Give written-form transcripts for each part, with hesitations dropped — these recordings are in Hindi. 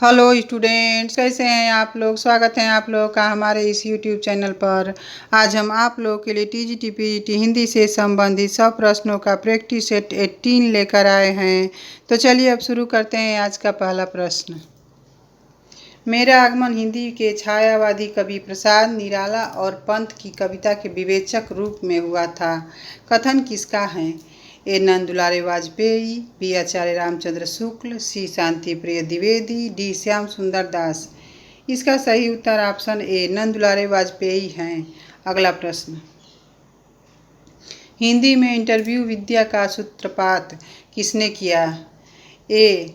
हेलो स्टूडेंट्स, कैसे हैं आप लोग। स्वागत है आप लोग का हमारे इस यूट्यूब चैनल पर। आज हम आप लोग के लिए टीजीटी पीजीटी हिंदी से संबंधित 100 प्रश्नों का प्रैक्टिस सेट 18 लेकर आए हैं। तो चलिए अब शुरू करते हैं आज का पहला प्रश्न। मेरा आगमन हिंदी के छायावादी कवि प्रसाद निराला और पंत की कविता के विवेचक रूप में हुआ था। कथन किसका है। ए नंद दुलारे वाजपेयी, बी आचार्य रामचंद्र शुक्ल, सी शांति प्रिय द्विवेदी, डी श्याम सुंदर दास। इसका सही उत्तर ऑप्शन ए नंद दुलारे वाजपेयी हैं। अगला प्रश्न। हिंदी में इंटरव्यू विद्या का सूत्रपात किसने किया। ए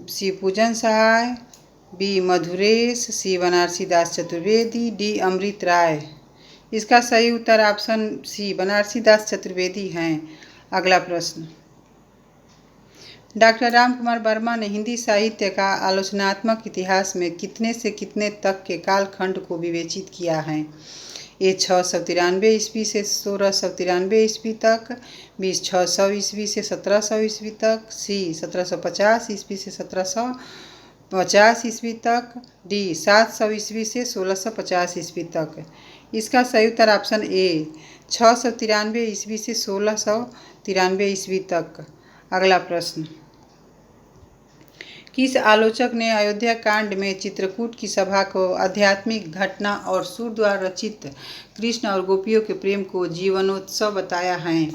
शिवपूजन सहाय, बी मधुरेश, सी बनारसी दास चतुर्वेदी, डी अमृत राय। इसका सही उत्तर ऑप्शन सी बनारसी दास चतुर्वेदी हैं। अगला प्रश्न। डॉक्टर रामकुमार वर्मा ने हिंदी साहित्य का आलोचनात्मक इतिहास में कितने से कितने तक के कालखंड को विवेचित किया है। ए 693 ईस्वी से 1693 ईस्वी तक, बी 600 ईस्वी से 1700 ईस्वी तक, सी 1750 ईस्वी से 1750 ईस्वी तक, डी 700 ईस्वी से 1650 ईस्वी तक। इसका सही उत्तर ऑप्शन ए 693 ईस्वी से 1693 ईस्वी तक। अगला प्रश्न। किस आलोचक ने अयोध्या कांड में चित्रकूट की सभा को आध्यात्मिक घटना और सूर द्वारा रचित कृष्ण और गोपियों के प्रेम को जीवनोत्सव बताया है।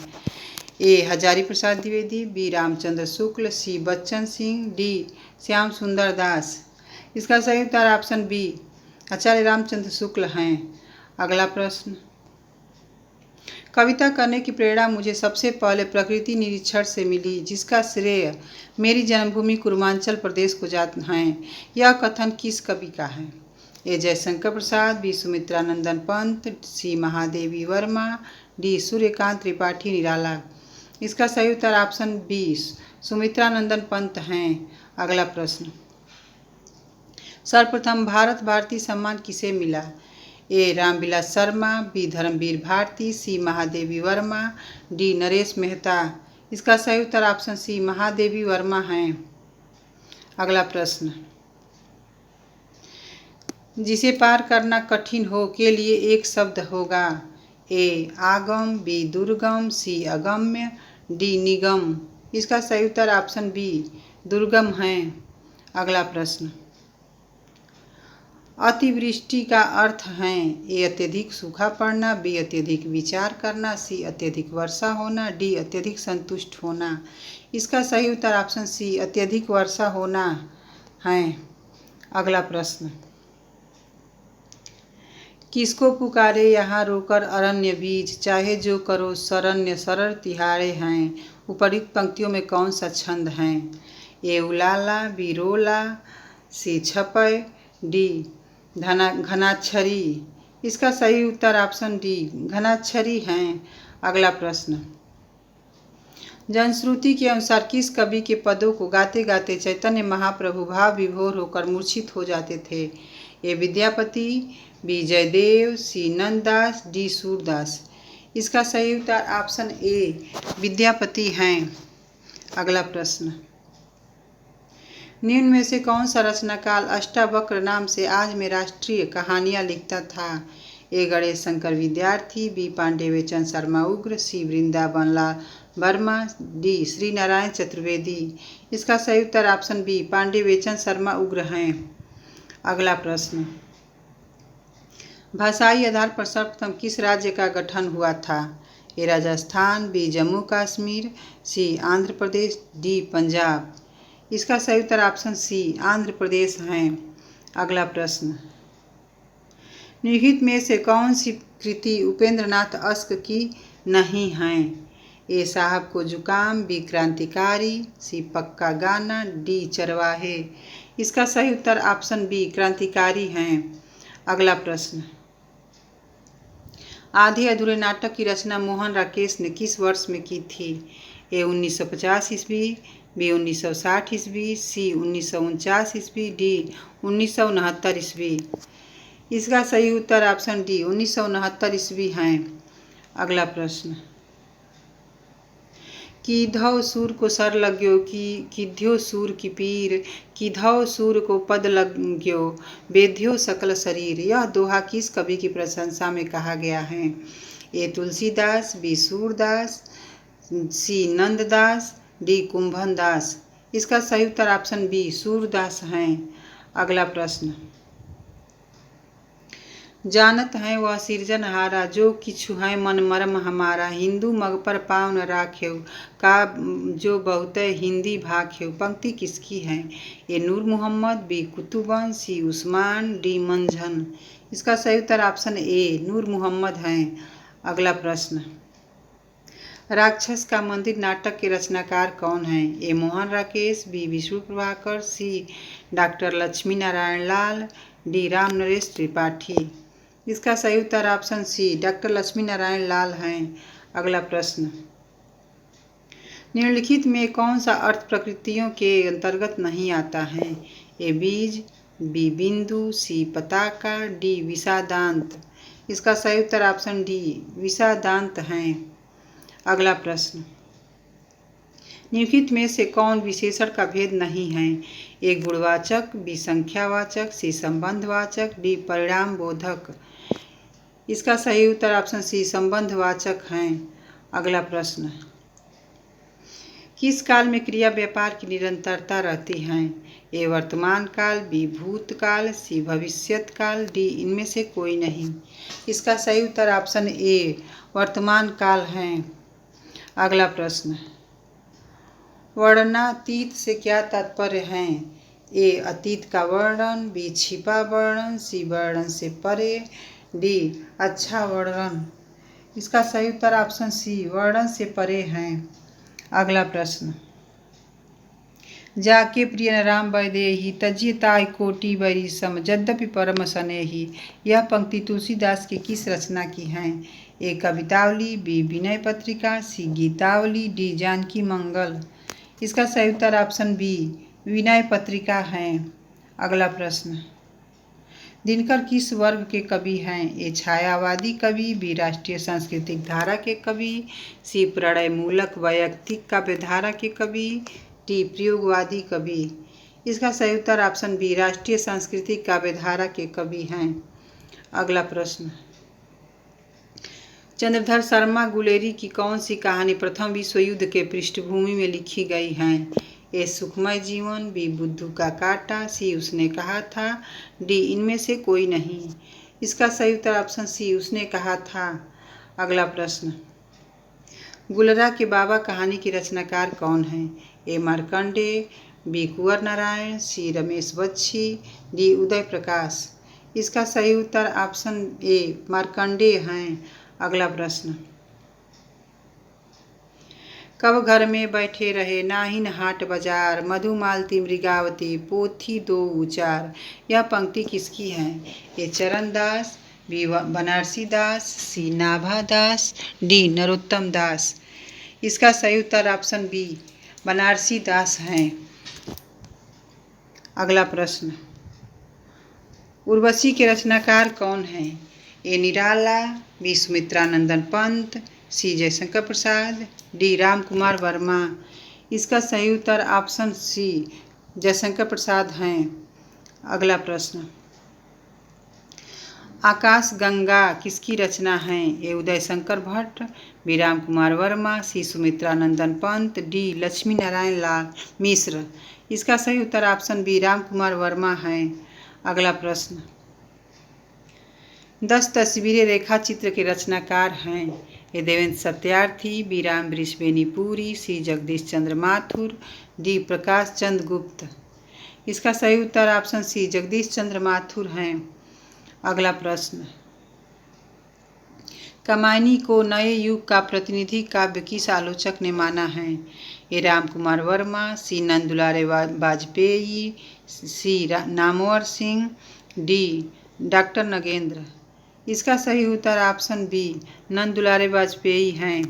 ए हजारी प्रसाद द्विवेदी, बी रामचंद्र शुक्ल, सी बच्चन सिंह, डी श्याम सुंदर दास। इसका सही उत्तर ऑप्शन बी आचार्य रामचंद्र शुक्ल हैं। अगला प्रश्न। कविता करने की प्रेरणा मुझे सबसे पहले प्रकृति निरीक्षण से मिली, जिसका श्रेय मेरी जन्मभूमि कुरुमांचल प्रदेश को जाता है। यह कथन किस कवि का है। ए जयशंकर प्रसाद, बी सुमित्रानंदन पंत, सी महादेवी वर्मा, डी सूर्यकांत त्रिपाठी निराला। इसका सही उत्तर ऑप्शन बी सुमित्रानंदन पंत हैं। अगला प्रश्न। सर्वप्रथम भारत भारती सम्मान किसे मिला। ए रामविलास शर्मा, बी धर्मवीर भारती, सी महादेवी वर्मा, डी नरेश मेहता। इसका सही उत्तर ऑप्शन सी महादेवी वर्मा हैं। अगला प्रश्न। जिसे पार करना कठिन हो के लिए एक शब्द होगा। ए आगम, बी दुर्गम, सी अगम्य, डी निगम। इसका सही उत्तर ऑप्शन बी दुर्गम हैं। अगला प्रश्न। अतिवृष्टि का अर्थ है। ए अत्यधिक सूखा पड़ना, बी अत्यधिक विचार करना, सी अत्यधिक वर्षा होना, डी अत्यधिक संतुष्ट होना। इसका सही उत्तर ऑप्शन सी अत्यधिक वर्षा होना है। अगला प्रश्न। किसको पुकारे यहाँ रोकर अरण्य बीज, चाहे जो करो शरण्य सरर तिहारे हैं। उपर्युक्त पंक्तियों में कौन सा छंद है। ए उलाला, बी रोला, सी छपय, डी घनाक्षरी। इसका सही उत्तर ऑप्शन डी घनाक्षरी हैं। अगला प्रश्न। जनश्रुति के अनुसार किस कवि के पदों को गाते गाते चैतन्य महाप्रभु भाव विभोर होकर मूर्छित हो जाते थे। ए विद्यापति, बी जयदेव, सी नंददास, डी सूरदास। इसका सही उत्तर ऑप्शन ए विद्यापति हैं। अगला प्रश्न। निम्न में से कौन सा रचनाकाल अष्टावक्र नाम से आज में राष्ट्रीय कहानियाँ लिखता था। ए गणेश शंकर विद्यार्थी, बी पांडेयचंद शर्मा उग्र, सी वृंदावन लाल वर्मा, डी श्री नारायण चतुर्वेदी। इसका सही उत्तर ऑप्शन बी पांडेयचंद शर्मा उग्र हैं। अगला प्रश्न। भाषाई आधार पर सर्वप्रथम किस राज्य का गठन हुआ था। ए राजस्थान, बी जम्मू कश्मीर, सी आंध्र प्रदेश, डी पंजाब। इसका सही उत्तर ऑप्शन सी आंध्र प्रदेश हैं। अगला प्रश्न। निम्नलिखित में से कौन सी कृति उपेंद्र नाथ अश्क की नहीं है। ए साहब को जुकाम, बी क्रांतिकारी, सी पक्का गाना, डी चरवाहे। इसका सही उत्तर ऑप्शन बी क्रांतिकारी हैं। अगला प्रश्न। आधे अधूरे नाटक की रचना मोहन राकेश ने किस वर्ष में की थी। ए 1950 ईस्वी, बी 1960 ईस्वी, सी 1949 ईस्वी, डी 1969 ईस्वी। इसका सही उत्तर ऑप्शन डी 1969 ईस्वी हैं। अगला प्रश्न। कीधौ सूर को सर लग्यो कीध्यो सूर की पीर, कीधौ सूर को पद लग्यो बेध्यो सकल शरीर। यह दोहा किस कवि की प्रशंसा में कहा गया है? ए तुलसीदास, बी सूरदास, सी नंददास, डी कुंभन दास। इसका सही उत्तर ऑप्शन बी सूरदास हैं। अगला प्रश्न, जानत है वह सिरजनहारा जो किछु है मन मरम हमारा, हिंदू मग पर पाँव न राखेव का जो बहुत हिंदी भाखेव। पंक्ति किसकी है? ए नूर मोहम्मद, बी कुतुबन, सी उस्मान, डी मंझन। इसका सही उत्तर ऑप्शन ए नूर मोहम्मद हैं। अगला प्रश्न, राक्षस का मंदिर नाटक के रचनाकार कौन हैं? A Mohan Rakesh, B Vishnu Prabhakar, C doctor Lakshmi Narayan Lal, D Ram Naresh Tripathi. इसका सही उत्तर option C doctor Lakshmi Narayan Lal हैं। अगला प्रश्न, निम्नलिखित में कौन सा अर्थ प्रकृतियों के अंतर्गत नहीं आता है? ए बीज, बी बिंदु, सी पताका, डी विषादांत। इसका सही उत्तर ऑप्शन डी विषादांत हैं। अगला प्रश्न, निम्नलिखित में से कौन विशेषण का भेद नहीं है? ए गुणवाचक, बी संख्यावाचक, सी संबंधवाचक, डी परिणाम बोधक। इसका सही उत्तर ऑप्शन सी संबंधवाचक हैं। अगला प्रश्न, किस काल में क्रिया व्यापार की निरंतरता रहती है? ए वर्तमान काल, बी भूतकाल, सी भविष्यत काल, डी इनमें से कोई नहीं। इसका सही उत्तर ऑप्शन ए वर्तमान काल हैं। अगला प्रश्न, वर्णनातीत से क्या तात्पर्य है? ए अतीत का वर्णन, बी छिपा वर्णन, सी वर्णन से परे, डी अच्छा वर्णन। इसका सही उत्तर ऑप्शन सी वर्णन से परे हैं। अगला प्रश्न, जाके प्रिय राम वैदेही तजिए ताय कोटि बैरिसम यद्यपि परम सनेही। यह पंक्ति तुलसीदास की किस रचना की हैं? ए कवितावली, बी विनय पत्रिका, सी गीतावली, डी जानकी मंगल। इसका सही उत्तर ऑप्शन बी विनय पत्रिका हैं। अगला प्रश्न, दिनकर किस वर्ग के कवि हैं? ए छायावादी कवि, बी राष्ट्रीय सांस्कृतिक धारा के कवि, सी प्रणय मूलक वैयक्तिक काव्यधारा के कवि, डी प्रयोगवादी कवि। इसका सही उत्तर ऑप्शन बी राष्ट्रीय सांस्कृतिक काव्यधारा के कवि हैं। अगला प्रश्न, चंद्रधर शर्मा गुलेरी की कौन सी कहानी प्रथम विश्व युद्ध के पृष्ठभूमि में लिखी गई हैं? ए सुखमय जीवन, बी बुद्धू का कांटा, सी उसने कहा था, डी इनमें से कोई नहीं। इसका सही उत्तर ऑप्शन सी उसने कहा था। अगला प्रश्न, गुलरा के बाबा कहानी के रचनाकार कौन हैं? ए मार्कंडेय, बी कुंवर नारायण, सी रमेश बच्ची, डी उदय प्रकाश। इसका सही उत्तर ऑप्शन ए मार्कंडेय हैं। अगला प्रश्न, कब घर में बैठे रहे नाहिन हाट बाजार, मधुमालती मृगावती पोथी दो उचार। यह पंक्ति किसकी है? ए चरण दास, बी बनारसी दास, सी नाभा दास, डी नरोत्तम दास। इसका सही उत्तर ऑप्शन बी बनारसी दास हैं। अगला प्रश्न, उर्वशी के रचनाकार कौन हैं? ए निराला, बी सुमित्रानंदन पंत, सी जयशंकर प्रसाद, डी राम कुमार वर्मा। इसका सही उत्तर ऑप्शन सी जयशंकर प्रसाद हैं। अगला प्रश्न, आकाश गंगा किसकी रचना है? ए उदय शंकर भट्ट, बी राम कुमार वर्मा, सी सुमित्रानंदन पंत, डी लक्ष्मी नारायण लाल मिश्र। इसका सही उत्तर ऑप्शन बी राम कुमार वर्मा हैं। अगला प्रश्न, 10 तस्वीरें रेखा चित्र के रचनाकार हैं? ए देवेंद्र सत्यार्थी, बी राम वृषभेनीपुरी, सी जगदीश चंद्र माथुर, डी प्रकाश चंद्र गुप्त। इसका सही उत्तर ऑप्शन सी जगदीश चंद्र माथुर हैं। अगला प्रश्न, कामायनी को नए युग का प्रतिनिधि काव्य किस आलोचक ने माना है? ए राम कुमार वर्मा, सी नंदुलारे वाजपेयी, सी नामवर सिंह, डी डॉक्टर नगेंद्र। इसका सही उत्तर ऑप्शन बी नंदुलारे वाजपेयी हैं।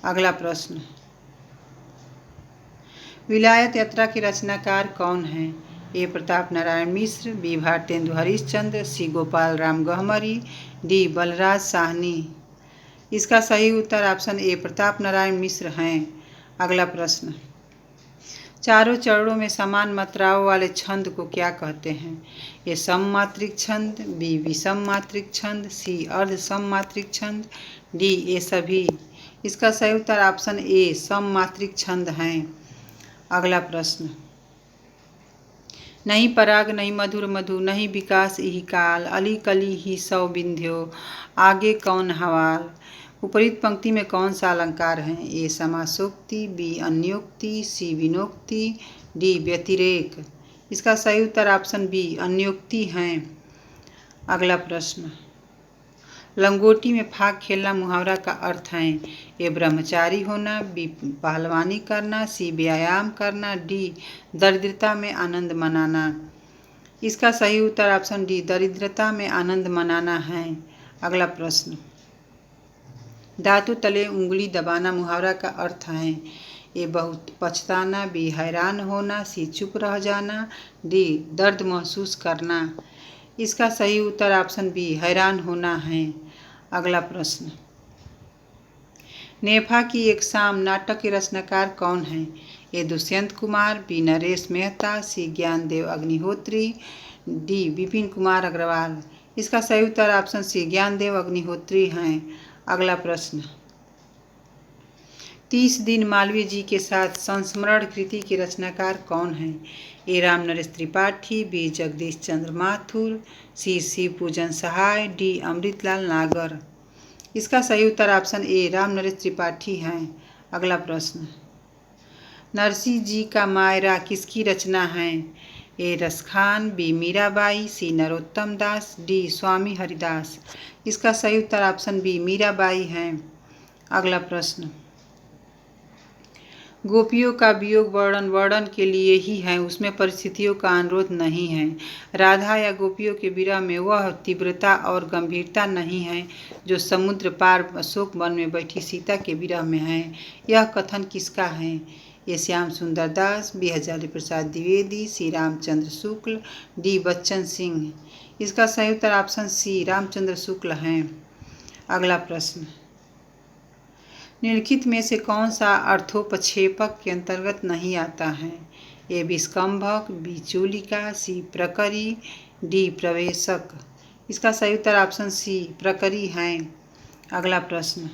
अगला प्रश्न, विलायत यात्रा के रचनाकार कौन हैं? ए प्रताप नारायण मिश्र, बी भारतेंदु हरिश्चंद्र, सी गोपाल राम गहमरी, डी बलराज साहनी। इसका सही उत्तर ऑप्शन ए प्रताप नारायण मिश्र हैं। अगला प्रश्न, चारों चरणों में समान मात्राओं वाले छंद को क्या कहते हैं? ए सममात्रिक छंद, बी विषम मात्रिक छंद, सी अर्ध सममात्रिक छंद, डी ये सभी। इसका सही उत्तर ऑप्शन ए सममात्रिक छंद हैं। अगला प्रश्न, नहीं पराग नहीं मधुर मधु नहीं विकास यही काल अली कली ही सौ बिंध्यो आगे कौन हवाल। उपरीत पंक्ति में कौन सा अलंकार है? ए समासोक्ति, बी अन्योक्ति, सी विनोक्ति, डी व्यतिरेक। इसका सही उत्तर ऑप्शन बी अन्योक्ति हैं। अगला प्रश्न, लंगोटी में फाग खेलना मुहावरा का अर्थ है? ए ब्रह्मचारी होना, बी पहलवानी करना, सी व्यायाम करना, डी दरिद्रता में आनंद मनाना। इसका सही उत्तर ऑप्शन डी दरिद्रता में आनंद मनाना है। अगला प्रश्न, दांतों तले उंगली दबाना मुहावरा का अर्थ है? ए बहुत पछताना, बी हैरान होना, सी चुप रह जाना, डी दर्द महसूस करना। इसका सही उत्तर ऑप्शन बी हैरान होना है। अगला प्रश्न, नेफा की एक शाम नाटक के रचनाकार कौन है? ए दुष्यंत कुमार, बी नरेश मेहता, सी ज्ञानदेव अग्निहोत्री, डी विपिन कुमार अग्रवाल। इसका सही उत्तर ऑप्शन सी ज्ञानदेव अग्निहोत्री हैं। अगला प्रश्न, 30 दिन मालवीय जी के साथ संस्मरण कृति के रचनाकार कौन हैं? ए राम नरेश त्रिपाठी, बी जगदीश चंद्र माथुर, सी शिव पूजन सहाय, डी अमृतलाल नागर। इसका सही उत्तर ऑप्शन ए राम नरेश त्रिपाठी हैं। अगला प्रश्न, नरसिंह जी का मायरा किसकी रचना है? ए रसखान, बी मीराबाई, सी नरोत्तम दास, डी स्वामी हरिदास। इसका सही उत्तर ऑप्शन बी मीराबाई हैं। अगला प्रश्न, गोपियों का वियोग वर्णन के लिए ही है, उसमें परिस्थितियों का अनुरोध नहीं है। राधा या गोपियों के विरह में वह तीव्रता और गंभीरता नहीं है जो समुद्र पार अशोक वन में बैठी सीता के विरह में है। यह कथन किसका है? ये श्याम सुंदर दास, बी हजारी प्रसाद द्विवेदी, सी रामचंद्र शुक्ल, डी बच्चन सिंह। इसका सही उत्तर ऑप्शन सी रामचंद्र शुक्ल हैं। अगला प्रश्न, निम्नलिखित में से कौन सा अर्थोपक्षेपक के अंतर्गत नहीं आता है? ए विस्कंभक, बी चूलिका, सी प्रकरी, डी प्रवेशक। इसका सही उत्तर ऑप्शन सी प्रकरी हैं। अगला प्रश्न,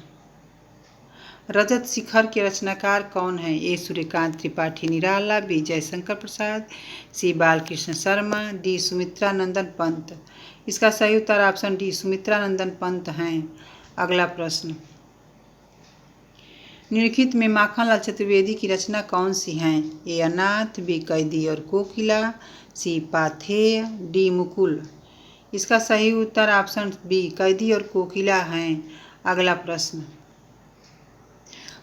रजत शिखर के रचनाकार कौन है? ए सूर्यकांत त्रिपाठी निराला, बी जयशंकर प्रसाद, सी बालकृष्ण शर्मा, डी सुमित्रा नंदन पंत। इसका सही उत्तर ऑप्शन डी सुमित्रा नंदन पंत हैं। अगला प्रश्न, निम्नलिखित में माखनलाल चतुर्वेदी की रचना कौन सी हैं? ए अनाथ, बी कैदी और कोकिला, सी पाथेय, डी मुकुल। इसका सही उत्तर ऑप्शन बी कैदी और कोकिला हैं। अगला प्रश्न,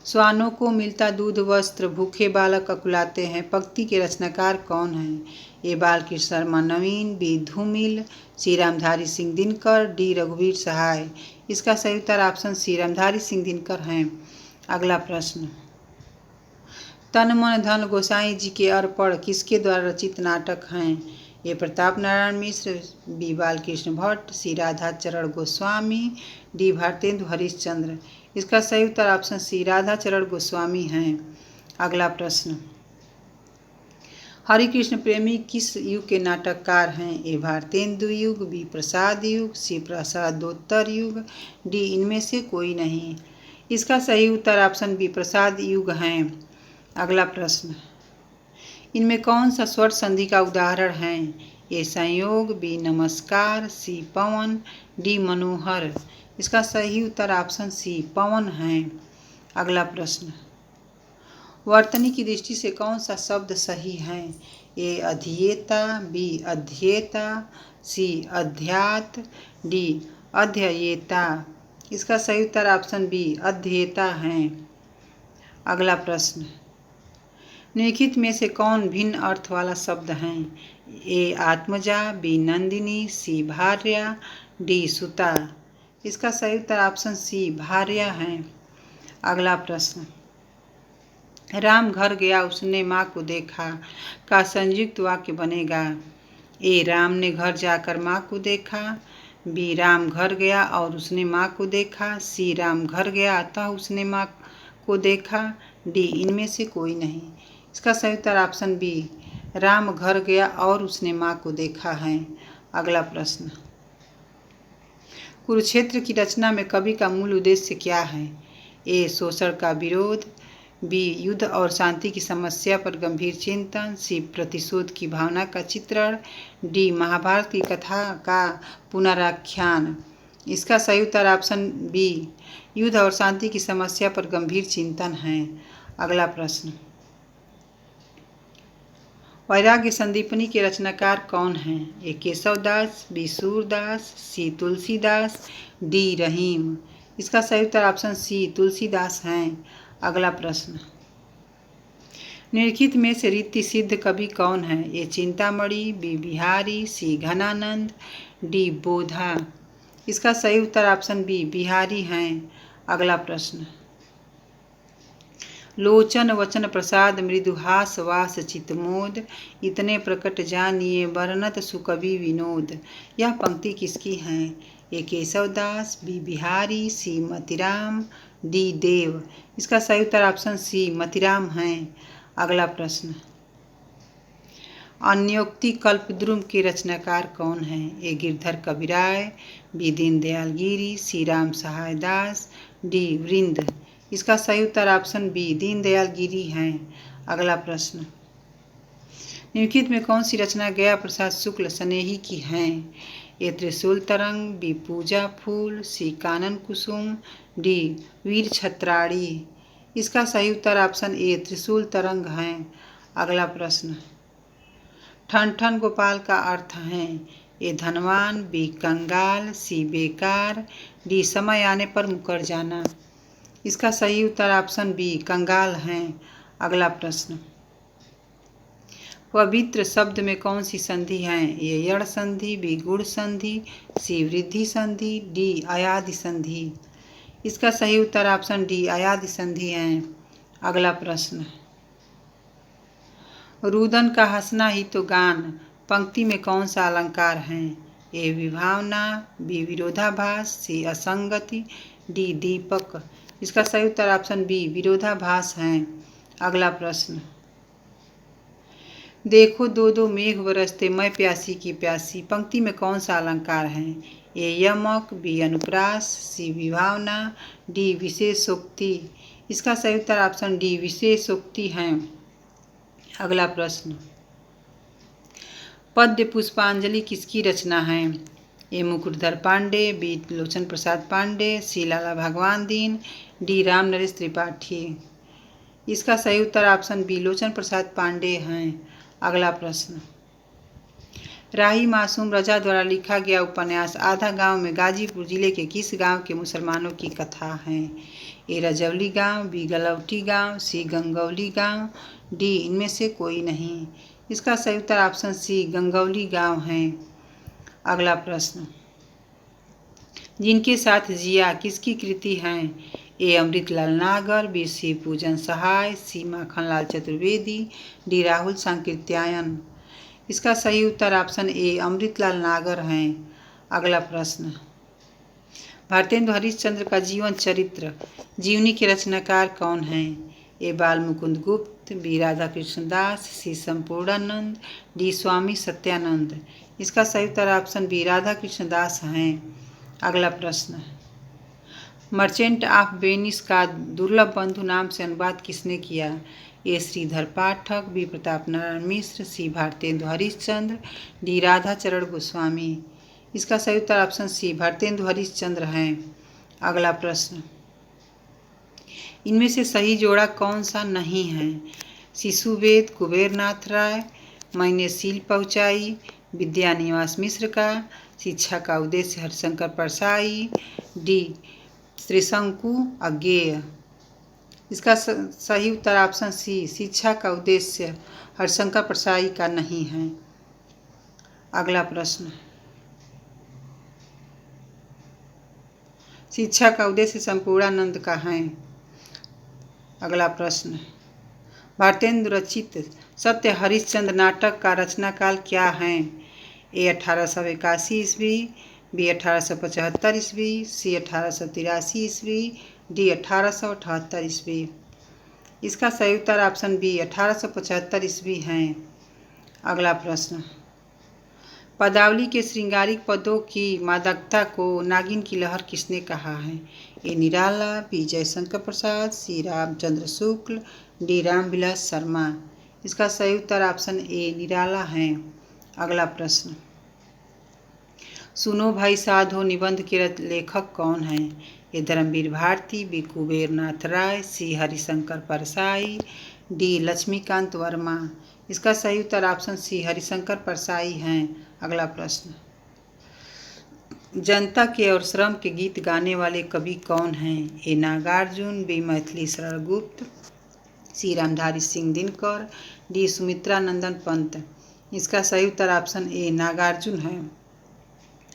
श्वानों को मिलता दूध वस्त्र भूखे बालक अकुलाते हैं पंक्ति के रचनाकार कौन हैं? ए बालकृष्ण शर्मा नवीन, बी धूमिल, सी रामधारी सिंह दिनकर, डी रघुवीर सहाय। इसका सही उत्तर ऑप्शन सी रामधारी सिंह दिनकर हैं। अगला प्रश्न, तन मन धन गोसाई जी के अर्पण किसके द्वारा रचित नाटक हैं? ए प्रताप नारायण मिश्र, बी बालकृष्ण भट्ट, सी राधा चरण गोस्वामी, डी भारतेंदु हरिश्चंद्र। इसका सही उत्तर ऑप्शन सी राधा चरण गोस्वामी हैं। अगला प्रश्न, हरिकृष्ण प्रेमी किस युग के नाटककार हैं? ए भारतेंदु युग, बी प्रसाद युग, सी प्रसादोत्तर युग, डी इनमें से कोई नहीं। इसका सही उत्तर ऑप्शन बी प्रसाद युग हैं। अगला प्रश्न, इनमें कौन सा स्वर संधि का उदाहरण है? ए संयोग, बी नमस्कार, सी पवन, डी मनोहर। इसका सही उत्तर ऑप्शन सी पवन हैं। अगला प्रश्न, वर्तनी की दृष्टि से कौन सा शब्द सही है? ए अध्येता, बी अध्येता, सी अध्यात, डी अध्ययेता। इसका सही उत्तर ऑप्शन बी अध्येता हैं। अगला प्रश्न, निम्नलिखित में से कौन भिन्न अर्थ वाला शब्द है? ए आत्मजा, बी नंदिनी, सी भार्या, डी सुता। इसका सही उत्तर ऑप्शन सी भार्या हैं। अगला प्रश्न, राम घर गया उसने माँ को देखा का संयुक्त वाक्य बनेगा? ए राम ने घर जाकर माँ को देखा, बी राम घर गया और उसने माँ को देखा, सी राम घर गया अतः उसने माँ को देखा, डी इनमें से कोई नहीं। इसका सही उत्तर ऑप्शन बी, राम घर गया और उसने माँ को देखा है। अगला प्रश्न, कुरुक्षेत्र की रचना में कवि का मूल उद्देश्य क्या है? ए शोषण का विरोध, बी युद्ध और शांति की समस्या पर गंभीर चिंतन, सी प्रतिशोध की भावना का चित्रण, डी महाभारत की कथा का पुनराख्यान। इसका सही उत्तर ऑप्शन बी, युद्ध और शांति की समस्या पर गंभीर चिंतन है। अगला प्रश्न, वैराग्य संदीपनी के रचनाकार कौन हैं? ए केशवदास, बी सूरदास, सी तुलसीदास, डी रहीम। इसका सही उत्तर ऑप्शन सी तुलसीदास हैं। अगला प्रश्न, निम्नलिखित में से रीति सिद्ध कवि कौन है? ए चिंतामणि, बी बिहारी, सी घनानंद, डी बोधा। इसका सही उत्तर ऑप्शन बी बिहारी हैं। अगला प्रश्न, लोचन वचन प्रसाद मृदुहास वास चितमोद, इतने प्रकट जानिए वर्णत सुकवि विनोद। यह पंक्ति किसकी है? ए केशवदास, बी बिहारी, सी मतिराम, डी देव। इसका सही उत्तर ऑप्शन सी मतिराम हैं। अगला प्रश्न, अन्योक्ति कल्पद्रुम के रचनाकार कौन हैं? ए गिरधर कविराय, बी दीनदयाल गिरी, सी राम सहाय दास, डी वृंद। इसका सही उत्तर ऑप्शन बी दीनदयाल गिरी हैं। अगला प्रश्न, निम्नलिखित में कौन सी रचना गया प्रसाद शुक्ल स्नेही की हैं? ए त्रिशूल तरंग, बी पूजा फूल, सी कानन कुसुम, डी वीर छत्राड़ी। इसका सही उत्तर ऑप्शन ए त्रिशूल तरंग हैं। अगला प्रश्न, ठन ठन गोपाल का अर्थ है? ए धनवान, बी कंगाल, सी बेकार, डी समय आने पर मुकर जाना। इसका सही उत्तर ऑप्शन बी कंगाल हैं। अगला प्रश्न, पवित्र शब्द में कौन सी संधि हैं? ए यड़ संधि, बी गुण संधि, सी वृद्धि संधि, डी अयादि संधि। इसका सही उत्तर ऑप्शन डी अयादि संधि हैं। अगला प्रश्न, रुदन का हंसना ही तो गान पंक्ति में कौन सा अलंकार है? ए विभावना, बी विरोधाभास, सी असंगति, डी दीपक। इसका सही उत्तर ऑप्शन बी विरोधाभास हैं। अगला प्रश्न, देखो दो दो मेघ बरसते मैं प्यासी की प्यासी पंक्ति में कौन सा अलंकार है? ए यमक, बी अनुप्रास, सी विभावना, डी विशेषोक्ति। इसका सही उत्तर ऑप्शन डी विशेषोक्ति हैं। अगला प्रश्न, पद्य पुष्पांजलि किसकी रचना है? ए मुकुटधर पांडे, बी लोचन प्रसाद पांडे, सी लाला भगवान दीन, डी राम नरेश त्रिपाठी। इसका सही उत्तर ऑप्शन बी लोचन प्रसाद पांडे हैं। अगला प्रश्न, राही मासूम रजा द्वारा लिखा गया उपन्यास आधा गांव में गाजीपुर जिले के किस गांव के मुसलमानों की कथा है? ए रजौली गांव, बी गलौटी गांव, सी गंगौली गांव, डी इनमें से कोई नहीं। इसका सही उत्तर ऑप्शन सी गंगौली गांव हैं। अगला प्रश्न, जिनके साथ जिया किसकी कृति हैं? ए अमृतलाल नागर, बी सी पूजन सहाय, सी माखनलाल चतुर्वेदी, डी राहुल सांकृत्यायन। इसका सही उत्तर ऑप्शन ए अमृतलाल नागर हैं। अगला प्रश्न, भारतेंदु हरिश्चंद्र का जीवन चरित्र जीवनी के रचनाकार कौन हैं? ए बाल मुकुंद गुप्त, बी राधा कृष्ण दास, सी संपूर्णानंद, डी स्वामी सत्यानंद। इसका सही उत्तर ऑप्शन बी राधा कृष्ण दास हैं। अगला प्रश्न, मर्चेंट ऑफ वेनिस का दुर्लभ बंधु नाम से अनुवाद किसने किया? ए श्रीधर पाठक, बी प्रताप नारायण मिश्र, सी भारतेंदु हरिश्चंद्र, डी राधाचरण गोस्वामी। इसका सही उत्तर ऑप्शन सी भारतेंदु हरिश्चंद्र हैं। अगला प्रश्न, इनमें से सही जोड़ा कौन सा नहीं है? शिशुवेद कुबेरनाथ राय, मैंने सील पहुँचाई विद्यानिवास मिश्र का, शिक्षा का उद्देश्य हरिशंकर परसाई, डी त्रिशंकु अज्ञेय। इसका सही उत्तर ऑप्शन सी शिक्षा का उद्देश्य हरिशंकर परसाई का नहीं है। अगला प्रश्न, शिक्षा का उद्देश्य संपूर्णानंद का है। अगला प्रश्न, भारतेंदु रचित सत्य हरिश्चंद्र नाटक का रचनाकाल क्या है? ए 1881 ईस्वी, बी 1875 ईस्वी, सी 1883 ईस्वी, डी 1878 ईस्वी। इसका सही उत्तर ऑप्शन बी 1875 ईस्वी है। अगला प्रश्न, पदावली के श्रृंगारिक पदों की मादकता को नागिन की लहर किसने कहा है? ए निराला, बी जयशंकर प्रसाद, सी रामचंद्र शुक्ल, डी रामविलास शर्मा। इसका सही उत्तर ऑप्शन ए निराला है। अगला प्रश्न, सुनो भाई साधो निबंध के लेखक कौन हैं? ए धर्मवीर भारती, बी कुबेरनाथ राय, सी हरिशंकर परसाई, डी लक्ष्मीकांत वर्मा। इसका सही उत्तर ऑप्शन सी हरिशंकर परसाई हैं। अगला प्रश्न, जनता के और श्रम के गीत गाने वाले कवि कौन हैं? ए नागार्जुन, बी मैथिली शरण गुप्त, सी रामधारी सिंह दिनकर, डी सुमित्रा नंदन पंत। इसका सही उत्तर ऑप्शन ए नागार्जुन है।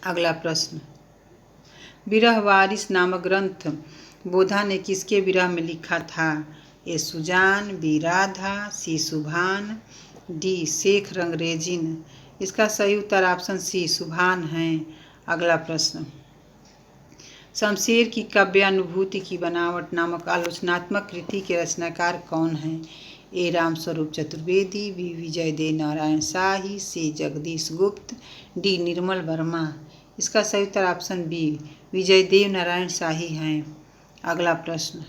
अगला प्रश्न, विरह वारिस नामक ग्रंथ बोधा ने किसके विरह में लिखा था? ए सुजान, बी राधा, सी सुभान, डी शेख रंगरेजिन। इसका सही उत्तर ऑप्शन सी सुभान है। अगला प्रश्न, शमशेर की काव्यानुभूति की बनावट नामक आलोचनात्मक कृति के रचनाकार कौन हैं? ए रामस्वरूप चतुर्वेदी, बी विजय देव नारायण शाही, सी जगदीश गुप्त, डी निर्मल वर्मा। इसका सही उत्तर ऑप्शन बी विजय देव नारायण शाही हैं। अगला प्रश्न,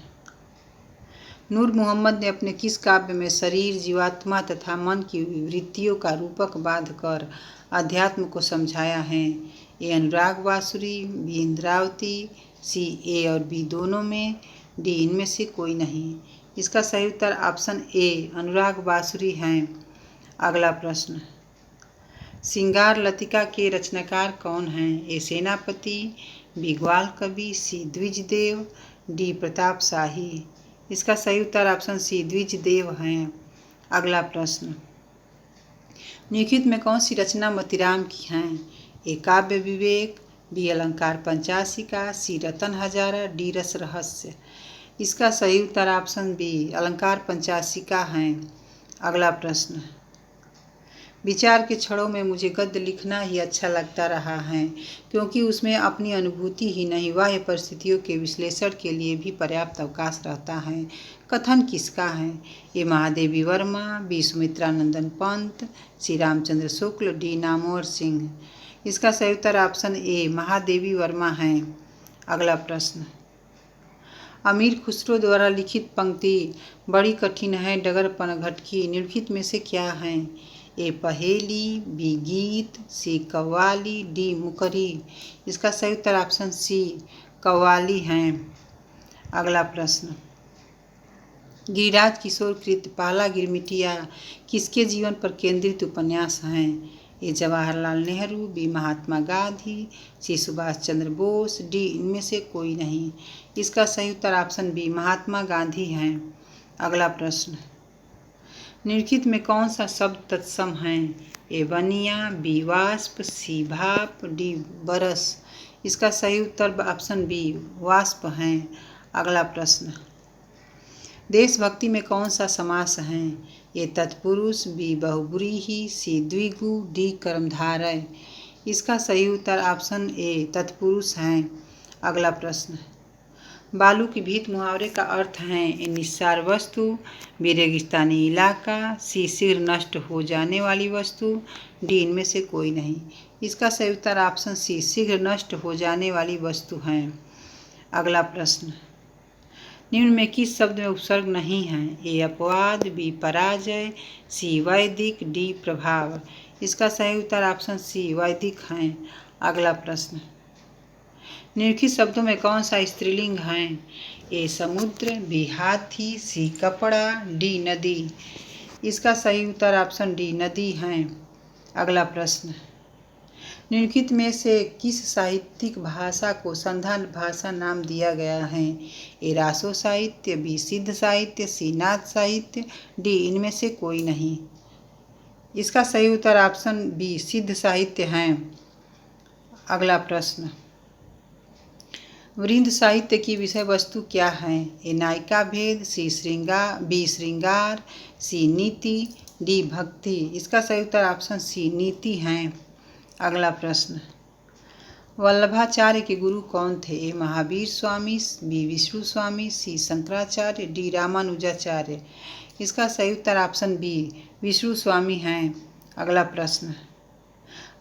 नूर मोहम्मद ने अपने किस काव्य में शरीर, जीवात्मा तथा मन की वृत्तियों का रूपक बांधकर अध्यात्म को समझाया है? ए अनुराग बांसुरी, बी इंद्रावती, सी ए और बी दोनों में, डी इनमें से कोई नहीं। इसका सही उत्तर ऑप्शन ए अनुराग बांसुरी हैं। अगला प्रश्न, श्रृंगार लतिका के रचनाकार कौन हैं? ए सेनापति, बी ग्वाल कवि, सी द्विजदेव, डी प्रताप शाही। इसका सही उत्तर ऑप्शन सी द्विजदेव हैं। अगला प्रश्न, निम्नलिखित में कौन सी रचना मोतीराम की हैं? ए काव्य विवेक, बी अलंकार पंचाशिका, सी रतन हजारा, डी रस रहस्य। इसका सही उत्तर ऑप्शन बी अलंकार पंचाशिका हैं। अगला प्रश्न, विचार के क्षणों में मुझे गद्य लिखना ही अच्छा लगता रहा है, क्योंकि उसमें अपनी अनुभूति ही नहीं बाह्य परिस्थितियों के विश्लेषण के लिए भी पर्याप्त अवकाश रहता है। कथन किसका है? ए महादेवी वर्मा, बी सुमित्रा नंदन पंत, सी रामचंद्र शुक्ल, डी नामवर सिंह। इसका सही उत्तर ऑप्शन ए महादेवी वर्मा हैं। अगला प्रश्न, अमीर खुसरो द्वारा लिखित पंक्ति बड़ी कठिन है डगर पन घटकी निम्नलिखित में से क्या है? ए पहेली, बी गीत, सी कव्वाली, डी मुकरी। इसका सही उत्तर ऑप्शन सी कव्वाली हैं। अगला प्रश्न, गिरिराज किशोर कृत पहला गिरमिटिया किसके जीवन पर केंद्रित उपन्यास हैं? ए जवाहरलाल नेहरू, बी महात्मा गांधी, सी सुभाष चंद्र बोस, डी इनमें से कोई नहीं। इसका सही उत्तर ऑप्शन बी महात्मा गांधी हैं। अगला प्रश्न, निम्नलिखित में कौन सा शब्द तत्सम है? ए बनिया, बी वाष्प, सी भाप, डी बरस। इसका सही उत्तर ऑप्शन बी वाष्प हैं। अगला प्रश्न, देशभक्ति में कौन सा समास है? ए तत्पुरुष, बी बहुब्रीहि, सी द्विगु, डी कर्मधारय। इसका सही उत्तर ऑप्शन ए तत्पुरुष हैं। अगला प्रश्न, बालू की भीत मुहावरे का अर्थ है? ए निस्सार वस्तु, बी रेगिस्तानी इलाका, सी शीघ्र नष्ट हो जाने वाली वस्तु, डी इनमें से कोई नहीं। इसका सही उत्तर ऑप्शन सी शीघ्र नष्ट हो जाने वाली वस्तु हैं। अगला प्रश्न, निम्न में किस शब्द में उपसर्ग नहीं है? ए अपवाद, बी पराजय, सी वैदिक, डी प्रभाव। इसका सही उत्तर ऑप्शन सी वैदिक हैं। अगला प्रश्न, निम्नलिखित शब्दों में कौन सा स्त्रीलिंग है? ए समुद्र, बी हाथी, सी कपड़ा, डी नदी। इसका सही उत्तर ऑप्शन डी नदी हैं। अगला प्रश्न, निम्नलिखित में से किस साहित्यिक भाषा को संधा भाषा नाम दिया गया है? ए रासो साहित्य, बी सिद्ध साहित्य, सी नाथ साहित्य, डी इनमें से कोई नहीं। इसका सही उत्तर ऑप्शन बी सिद्ध साहित्य हैं। अगला प्रश्न, वृंद साहित्य की विषय वस्तु क्या है? ए नायिका भेद, सी श्रृंगार, बी श्रृंगार, सी नीति, डी भक्ति। इसका सही उत्तर ऑप्शन सी नीति हैं। अगला प्रश्न, वल्लभाचार्य के गुरु कौन थे? ए महावीर स्वामी, बी विष्णु स्वामी, सी शंकराचार्य, डी रामानुजाचार्य। इसका सही उत्तर ऑप्शन बी विष्णु स्वामी हैं। अगला प्रश्न,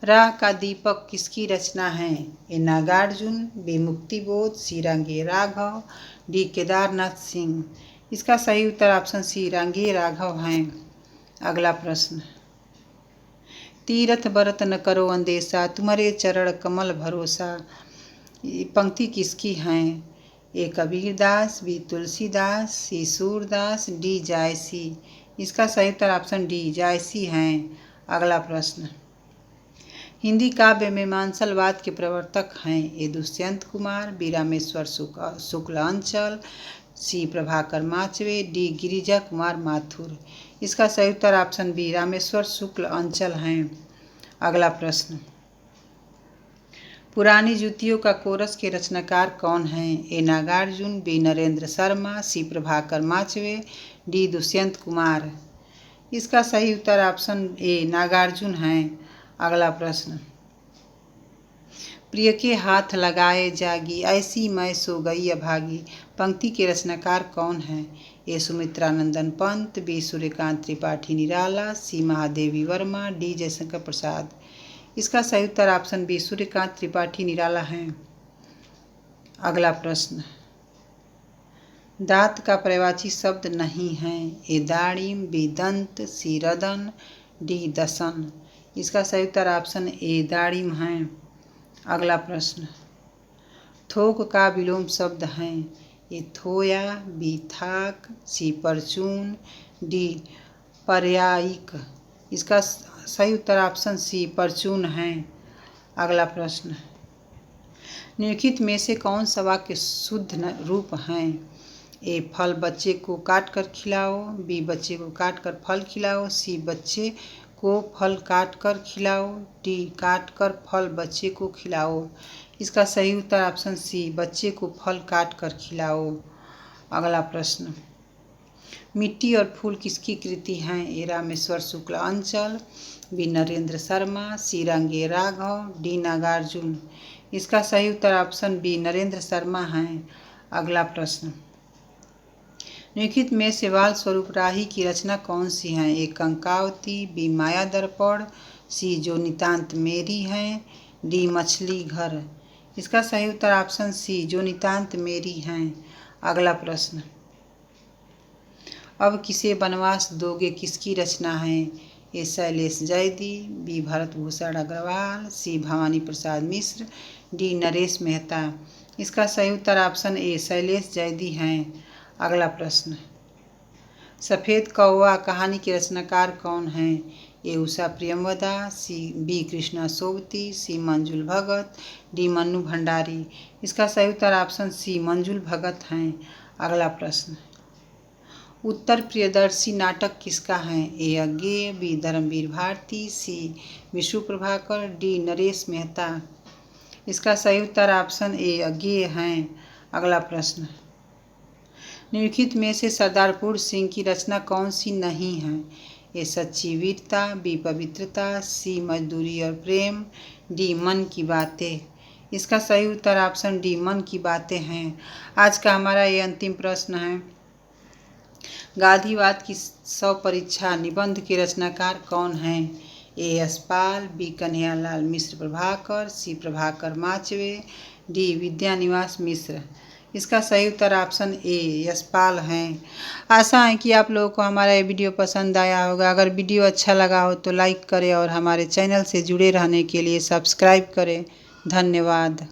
राह का दीपक किसकी रचना है? ए नागार्जुन, बी मुक्तिबोध, सी रांगे राघव, डी केदारनाथ सिंह। इसका सही उत्तर ऑप्शन सी रांगे राघव हैं। अगला प्रश्न, तीरथ बरत न करो अंदेशा, तुम्हारे चरण कमल भरोसा। ये पंक्ति किसकी हैं? ए कबीरदास, बी तुलसीदास, सी सूरदास, डी जायसी। इसका सही उत्तर ऑप्शन डी जायसी हैं। अगला प्रश्न, हिंदी काव्य में मीमांसलवाद के प्रवर्तक हैं? ए दुष्यंत कुमार, बी रामेश्वर शुक्ल अंचल, सी प्रभाकर माचवे, डी गिरिजा कुमार माथुर। इसका सही उत्तर ऑप्शन बी रामेश्वर शुक्ल अंचल हैं। अगला प्रश्न, पुरानी जुतियों का कोरस के रचनाकार कौन हैं? ए नागार्जुन, बी नरेंद्र शर्मा, सी प्रभाकर माचवे, डी दुष्यंत कुमार। इसका सही उत्तर ऑप्शन ए नागार्जुन हैं। अगला प्रश्न, प्रिय के हाथ लगाए जागी, ऐसी मैं सो गई अभागी। पंक्ति के रचनाकार कौन हैं? ए सुमित्रानंदन पंत, बी सूर्यकांत त्रिपाठी निराला, सी महादेवी वर्मा, डी जयशंकर प्रसाद। इसका सही उत्तर ऑप्शन बी सूर्यकांत त्रिपाठी निराला हैं। अगला प्रश्न, दांत का पर्यायवाची शब्द नहीं है? ए दाड़िम, बी दंत, सी रदन, डी दसन। इसका सही उत्तर ऑप्शन ए दाड़िम हैं। अगला प्रश्न, थोक का विलोम शब्द हैं? ए थोया, बी थाक, सी परचून, डी पर्यायिक। इसका सही उत्तर ऑप्शन सी परचून हैं। अगला प्रश्न, निम्नलिखित में से कौन सा वाक्य शुद्ध रूप हैं? ए फल बच्चे को काट कर खिलाओ, बी बच्चे को काट कर फल खिलाओ, सी बच्चे को फल काट कर खिलाओ, डी काट कर फल बच्चे को खिलाओ। इसका सही उत्तर ऑप्शन सी बच्चे को फल काट कर खिलाओ। अगला प्रश्न, मिट्टी और फूल किसकी कृति हैं? ए रामेश्वर शुक्ल अंचल, बी नरेंद्र शर्मा, सी रांगे राघव, डी नागार्जुन। इसका सही उत्तर ऑप्शन बी नरेंद्र शर्मा हैं। अगला प्रश्न, निम्नलिखित में से बाल स्वरूप राही की रचना कौन सी है? ए कंकावती, बी माया दर्पण, सी जो नितांत मेरी हैं, डी मछली घर। इसका सही उत्तर ऑप्शन सी जो नितांत मेरी हैं। अगला प्रश्न, अब किसे वनवास दोगे किसकी रचना है? ए शैलेश जैदी, बी भरत भूषण अग्रवाल, सी भवानी प्रसाद मिश्र, डी नरेश मेहता। इसका सही उत्तर ऑप्शन ए शैलेश जैदी हैं। अगला प्रश्न, सफ़ेद कौवा कहानी के रचनाकार कौन हैं? ए उषा प्रियमवदा, सी बी कृष्णा सोबती, सी मंजुल भगत, डी मन्नू भंडारी। इसका सही उत्तर ऑप्शन सी मंजुल भगत हैं। अगला प्रश्न, उत्तर प्रियदर्शी नाटक किसका है? ए अज्ञेय, बी धर्मवीर भारती, सी विष्णु प्रभाकर, डी नरेश मेहता। इसका सही उत्तर ऑप्शन ए अज्ञेय हैं। अगला प्रश्न, निम्नलिखित में से सरदारपुर सिंह की रचना कौन सी नहीं है? ए सच्ची वीरता, बी पवित्रता, सी मजदूरी और प्रेम, डी मन की बातें। इसका सही उत्तर ऑप्शन डी मन की बातें हैं। आज का हमारा ये अंतिम प्रश्न है, गांधीवाद की 100 परीक्षा निबंध के रचनाकार कौन हैं? ए यशपाल, बी कन्हैयालाल मिश्र प्रभाकर, सी प्रभाकर माचवे, डी विद्यानिवास मिश्र। इसका सही उत्तर ऑप्शन ए यशपाल हैं। आशा है कि आप लोगों को हमारा ये वीडियो पसंद आया होगा। अगर वीडियो अच्छा लगा हो तो लाइक करें और हमारे चैनल से जुड़े रहने के लिए सब्सक्राइब करें। धन्यवाद।